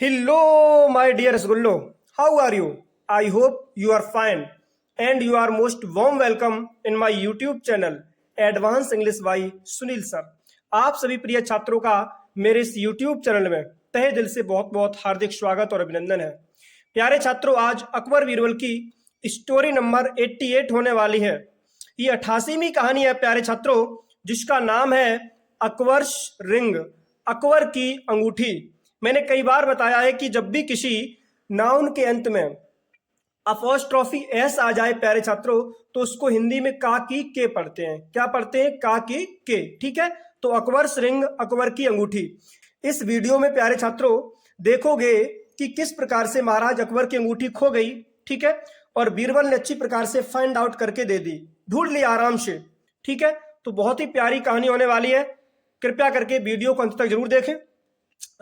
Hello, my dear Rasgullo. How are you? I hope you are fine and you are most warm welcome in my YouTube channel Advanced English by Sunil sir. आप सभी प्रिय छात्रों का मेरे इस YouTube channel में तहे दिल से बहुत बहुत हार्दिक स्वागत और अभिनंदन है। प्यारे छात्रों, आज अकबर बीरबल की स्टोरी नंबर 88 होने वाली है। ये 88वीं कहानी है प्यारे छात्रों, जिसका नाम है अकबर्स रिंग, अकबर की अंगूठी। मैंने कई बार बताया है कि जब भी किसी नाउन के अंत में अपोस्ट्रोफी एस आ जाए प्यारे छात्रों, तो उसको हिंदी में का की के पढ़ते हैं। क्या पढ़ते हैं? का की के। ठीक है, तो अकबर्स रिंग, अकबर की अंगूठी। इस वीडियो में प्यारे छात्रों देखोगे कि किस प्रकार से महाराज अकबर की अंगूठी खो गई। ठीक है, और बीरबल ने अच्छी प्रकार से फाइंड आउट करके दे दी, ढूंढ लिया आराम से। ठीक है, तो बहुत ही प्यारी कहानी होने वाली है। कृपया करके वीडियो को अंत तक जरूर देखें।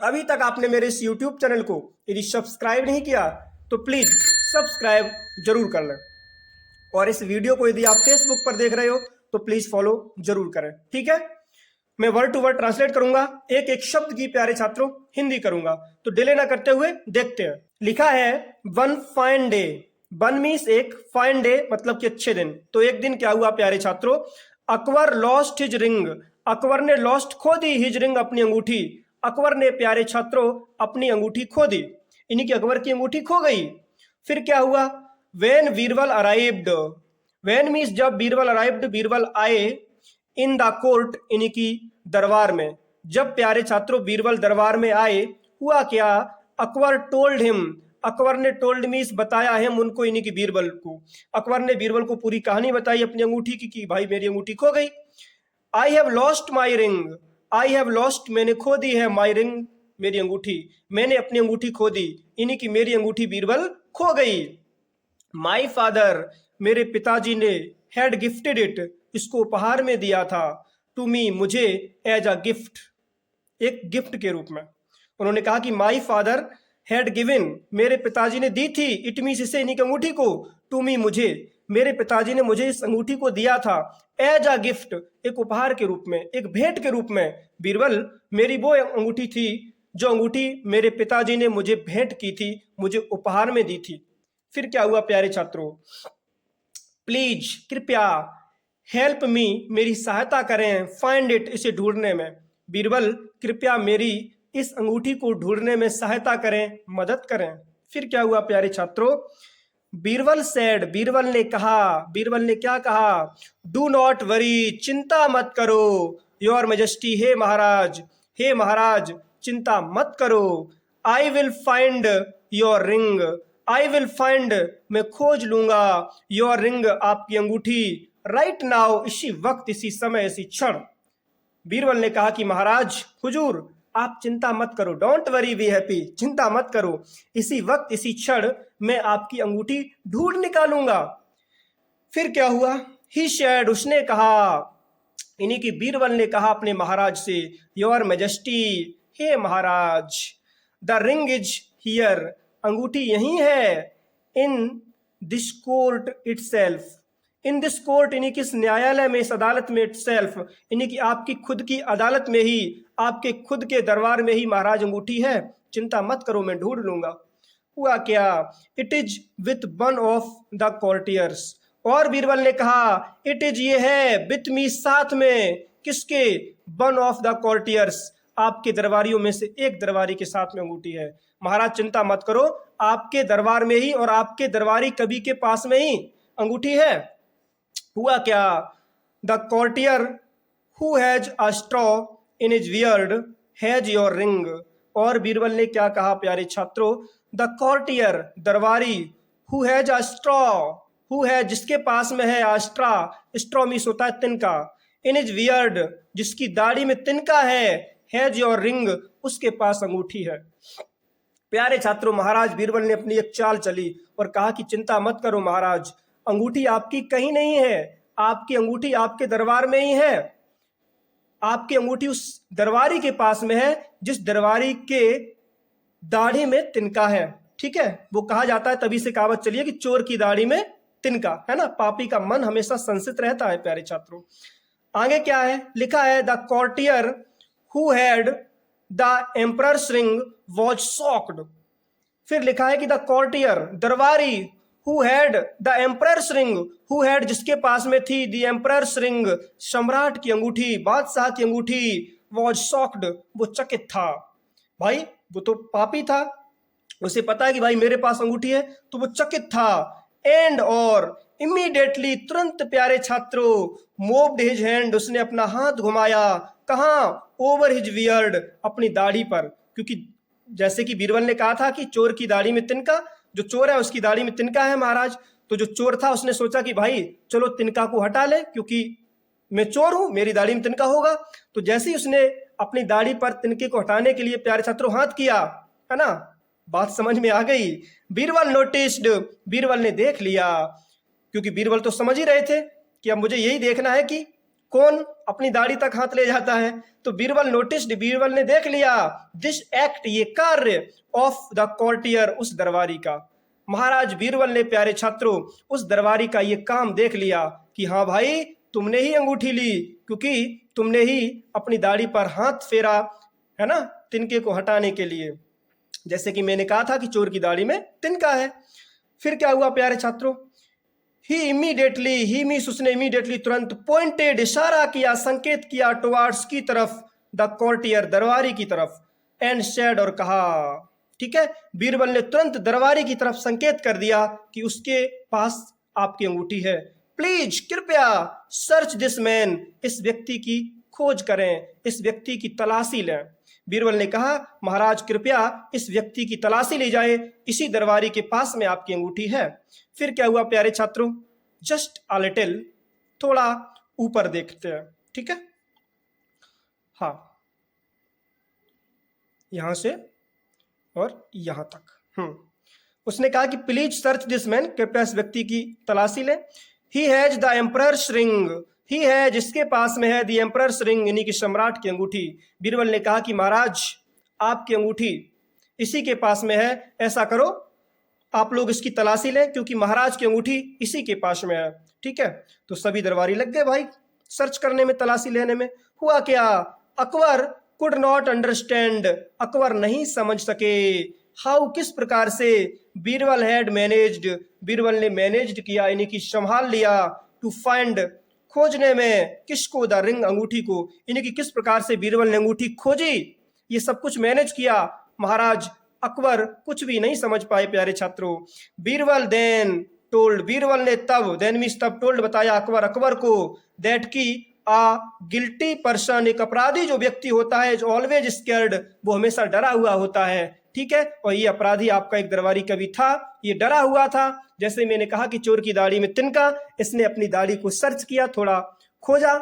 अभी तक आपने मेरे इस YouTube चैनल को यदि सब्सक्राइब नहीं किया तो प्लीज सब्सक्राइब जरूर कर लें, और इस वीडियो को यदि आप फेसबुक पर देख रहे हो तो प्लीज फॉलो जरूर करें। ठीक है, मैं वर्ड टू वर्ड ट्रांसलेट करूंगा, एक एक शब्द की प्यारे छात्रों हिंदी करूंगा, तो डिले ना करते हुए देखते हैं। लिखा है one fine day. One means एक, फाइन डे मतलब कि अच्छे दिन। तो एक दिन क्या हुआ प्यारे छात्रों? Akbar lost his ring, Akbar ने लॉस्ट खो दी, हिज रिंग अपनी अंगूठी। अकबर ने प्यारे छात्रों अपनी अंगूठी खो दी, यानी कि अकबर की अंगूठी खो गई। फिर क्या हुआ? When Birbal arrived, when means जब, बीरबल अराइव्ड बीरबल आए, इन द कोर्ट यानी कि दरबार में। जब प्यारे छात्रों बीरबल दरबार में आए, हुआ क्या? अकबर टोल्ड हिम, अकबर ने टोल्ड मीन्स बताया हिम उनको, यानी कि बीरबल को। अकबर ने बीरबल को पूरी कहानी बताई अपनी अंगूठी की कि भाई मेरी अंगूठी खो गई। I have lost my ring, I have lost मैंने खो दी है, माई रिंग मेरी अंगूठी, मैंने अपनी अंगूठी खो दी, यानी कि मेरी अंगूठी बीरबल खो गई। माई फादर, मेरे पिताजी ने, हैड गिफ्टेड इट, इसको उपहार में दिया था, टू मी मुझे, एज अ गिफ्ट, एक गिफ्ट के रूप में। उन्होंने कहा कि माई फादर हैड गिवन, मेरे पिताजी ने दी थी, इट मीन्स इसे यानी कि अंगूठी को, टू मी मुझे, मेरे पिताजी ने मुझे इस अंगूठी को दिया था, एज अ गिफ्ट एक उपहार के रूप में, एक भेंट के रूप में। बीरबल, मेरी वो अंगूठी थी जो अंगूठी मेरे पिताजी ने मुझे भेंट की थी, मुझे उपहार में दी थी। फिर क्या हुआ प्यारे छात्रों? प्लीज कृपया, हेल्प मी मेरी सहायता करें, फाइंड इट इसे ढूंढने में। बीरबल कृपया मेरी इस अंगूठी को ढूंढने में सहायता करें, मदद करें। फिर क्या हुआ प्यारे छात्रों? बीरबल सेड, बीरबल ने कहा, बीरबल ने क्या कहा? डू नॉट वरी, चिंता मत करो, योर मेजेस्टी, हे महाराज, हे महाराज चिंता मत करो। I will find your ring, I will find मैं खोज लूंगा, योर रिंग आपकी अंगूठी, राइट नाउ इसी वक्त, इसी समय, इसी क्षण। बीरबल ने कहा कि महाराज हुजूर आप चिंता मत करो, डोंट वरी बी हैप्पी, चिंता मत करो, इसी वक्त इसी क्षण मैं आपकी अंगूठी ढूंढ निकालूंगा। फिर क्या हुआ? ही शेड, उसने कहा, यानी कि बीरबल ने कहा अपने महाराज से, योर मेजेस्टी, हे महाराज, द रिंग इज हियर, अंगूठी यही है, in this court itself, in this court यानी कि इस न्यायालय में, इस अदालत में, इटसेल्फ यानी कि आपकी खुद की अदालत में ही, आपके खुद के दरबार में ही महाराज अंगूठी है, चिंता मत करो मैं ढूंढ लूंगा। हुआ क्या? It is with one of the courtiers, और बीरबल ने कहा इट इज ये है, विथ मी साथ में, किसके? वन ऑफ द कोर्टियर्स, आपके दरबारियों में से एक दरबारी के साथ में अंगूठी है। महाराज चिंता मत करो, आपके दरबार में ही और आपके दरबारी कवि के पास में ही अंगूठी है। हुआ क्या? The courtier who has a straw in his beard has your ring, और बीरबल ने क्या कहा प्यारे छात्रों? द कोर्टियर दरबारी, who has a straw, who है जिसके पास में है, अस्ट्रा, स्ट्रॉ मीन्स होता है तिनका, इन हिज बियर्ड जिसकी दाढ़ी में तिनका है, हैज योर रिंग उसके पास अंगूठी है। प्यारे छात्रों, महाराज बीरबल ने अपनी एक चाल चली और कहा कि चिंता मत करो महाराज, अंगूठी आपकी कहीं नहीं है, आपकी अंगूठी आपके दरबार में ही है, आपकी अंगूठी उस दरबारी के पास में है जिस दरबारी के दाढ़ी में तिनका है। ठीक है, वो कहा जाता है, तभी से कहावत चली है कि चोर की दाढ़ी में तिनका, है ना, पापी का मन हमेशा संसित रहता है। प्यारे छात्रों आगे क्या है? लिखा है the courtier who had the emperor's ring was shocked. फिर लिखा है कि द कॉर्टियर, दरबारी, who had the emperor's ring, who had जिसके पास में थी द एम्परर्स रिंग, सम्राट की अंगूठी, बादशाह की अंगूठी, वॉज शॉक्ड, वो चकित था। भाई वो तो पापी था, उसे पता है कि भाई मेरे पास अंगूठी है, तो वो चकित था। एंड और इमीडिएटली, तुरंत प्यारे छात्रों, मूव्ड हिज हैंड, उसने अपना हाथ घुमाया, कहाँ? ओवर हिज बियर्ड, अपनी दाढ़ी पर, क्योंकि जैसे कि बीरबल ने कहा था कि चोर की दाढ़ी में तिनका, जो चोर है उसकी दाढ़ी में तिनका है महाराज। तो जो चोर था उसने सोचा कि भाई चलो तिनका को हटा ले, क्योंकि मैं चोर हूं, मेरी दाढ़ी में तिनका होगा। तो जैसे ही उसने अपनी दाढ़ी पर तिनके को हटाने के लिए प्यारे छात्रों हाथ किया, है ना, बात समझ में आ गई। बीरबल नोटिस्ड, बीरबल ने देख लिया, क्योंकि बीरबल तो समझ ही रहे थे कि अब मुझे यही देखना है कि कौन अपनी दाढ़ी तक हाथ ले जाता है। तो बीरबल नोटिस्ड, बीरबल ने देख लिया, दिस एक्ट, ये कार्य, ऑफ द कॉर्टियर, उस दरबारी का। महाराज बीरबल ने प्यारे छात्रों उस दरबारी का ये काम देख लिया कि हाँ भाई तुमने ही अंगूठी ली, क्योंकि तुमने ही अपनी दाढ़ी पर हाथ फेरा, है ना, तिनके को हटाने के लिए। जैसे कि मैंने कहा था कि चोर की दाढ़ी में तिनका है। फिर क्या हुआ प्यारे छात्रों? ही इमीडिएटली, ही मीन्स उसने इमीडिएटली, तुरंत, पॉइंटेड, इशारा किया, संकेत किया, टुवार्ड्स की तरफ, द कॉर्टियर, दरबारी की तरफ, एंड सेड, और कहा, ठीक है, बीरबल ने तुरंत दरबारी की तरफ संकेत कर दिया कि उसके पास आपकी अंगूठी है। प्लीज, कृपया, सर्च दिस मैन, इस व्यक्ति की खोज करें, इस व्यक्ति की तलाशी लें। बीरबल ने कहा, महाराज कृपया इस व्यक्ति की तलाशी ली जाए, इसी दरबारी के पास में आपकी अंगूठी है। फिर क्या हुआ प्यारे छात्रों? जस्ट अ लिटिल, थोड़ा ऊपर देखते हैं, ठीक है, हाँ, यहां से और यहां तक। उसने कहा कि प्लीज सर्च दिस मैन, कृपया इस व्यक्ति की तलाशी लें। He has the emperor's ring, ही है जिसके पास में है द एम्परर्स रिंग, यानी कि सम्राट की अंगूठी। बीरबल ने कहा कि महाराज आपकी अंगूठी इसी के पास में है, ऐसा करो आप लोग इसकी तलाशी लें, क्योंकि महाराज की अंगूठी इसी के पास में है, ठीक है। तो सभी दरबारी लग गए भाई सर्च करने में, तलाशी लेने में। हुआ क्या? Akbar could not understand, Akbar नहीं समझ सके, हाउ, किस प्रकार से, बीरबल हैड मैनेज्ड, बीरबल ने मैनेज्ड किया, यानी कि संभाल लिया, टू फाइंड, खोजने में, किसको? द रिंग, अंगूठी को, यानी कि किस प्रकार से बीरबल ने अंगूठी खोजी, ये सब कुछ मैनेज किया। महाराज अकबर कुछ भी नहीं समझ पाए प्यारे छात्रों। बीरबल देन टोल्ड, बीरबल ने तब, देन मीन्स तब, टोल्ड बताया, अकबर को, दैट की आ गिल्टी पर्सन, एक अपराधी जो व्यक्ति होता है, जो ऑलवेज स्कैर्ड, वो हमेशा डरा हुआ होता है, ठीक है। और ये अपराधी आपका एक दरबारी कवि था, ये डरा हुआ था। जैसे मैंने कहा कि चोर की दाढ़ी में तिनका, इसने अपनी दाढ़ी को सर्च किया, थोड़ा खोजा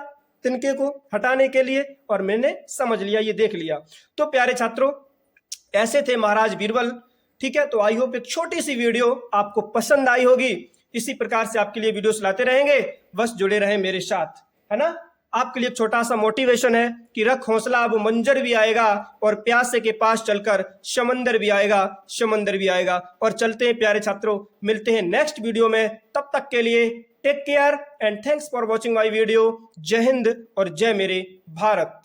तिनके को हटाने के लिए, और मैंने समझ लिया, ये देख लिया। तो प्यारे छात्रों ऐसे थे महाराज बीरबल, ठीक है। तो आई होप एक छोटी सी वीडियो आपको पसंद आई होगी। इसी प्रकार से आपके लिए वीडियोस लाते रहेंगे, बस जुड़े रहें मेरे साथ, है ना। आपके लिए एक छोटा सा मोटिवेशन है कि रख हौसला, अब मंजर भी आएगा, और प्यासे के पास चलकर समंदर भी आएगा, समंदर भी आएगा। और चलते हैं प्यारे छात्रों, मिलते हैं नेक्स्ट वीडियो में, तब तक के लिए take care and thanks for watching my video. जय हिंद और जय मेरे भारत।